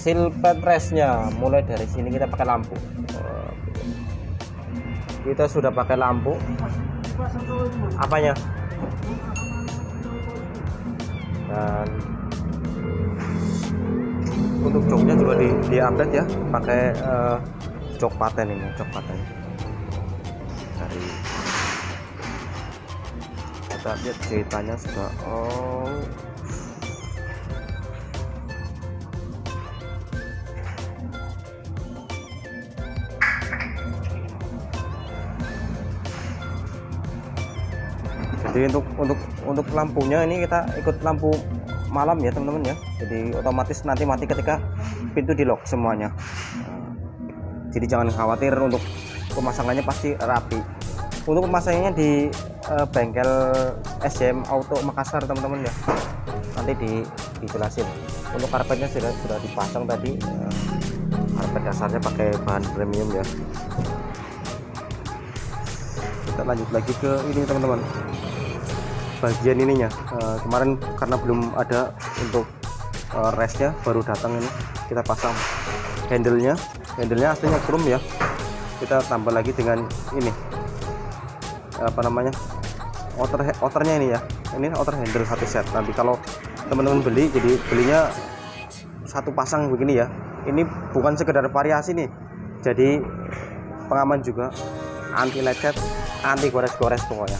hasil petrasnya. Mulai dari sini kita pakai lampu. Kita sudah pakai lampu. Apanya? Dan untuk joknya juga di update ya, pakai jok paten ini, jok paten dari kita lihat ceritanya sudah. Jadi untuk lampunya ini kita ikut lampu malam ya teman-teman ya, jadi otomatis nanti mati ketika pintu di lock semuanya. Jadi jangan khawatir, untuk pemasangannya pasti rapi. Untuk pemasangannya di bengkel SJM Auto Makassar teman-teman ya, nanti dijelasin. Untuk karpetnya sudah dipasang tadi, karpet dasarnya pakai bahan premium ya. Kita lanjut lagi ke ini teman-teman, bagian ininya. Kemarin karena belum ada untuk resnya, baru datang ini, kita pasang handle-nya aslinya chrome ya, kita tambah lagi dengan ini apa namanya, outernya ini ya, ini outer handle satu set. Nanti kalau teman-teman beli, jadi belinya satu pasang begini ya, ini bukan sekedar variasi nih, jadi pengaman juga, anti lecet, anti gores-gores pokoknya.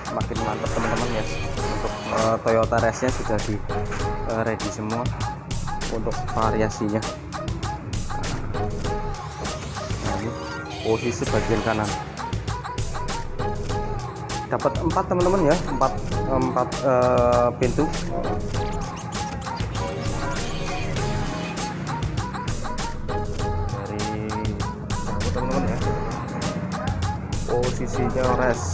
Makin mantap teman-teman ya. Untuk Toyota Race-nya sudah di ready semua untuk variasinya. Nah, ini posisi bagian kanan dapat 4 teman-teman ya, 4 pintu. Dari teman-teman ya, posisinya race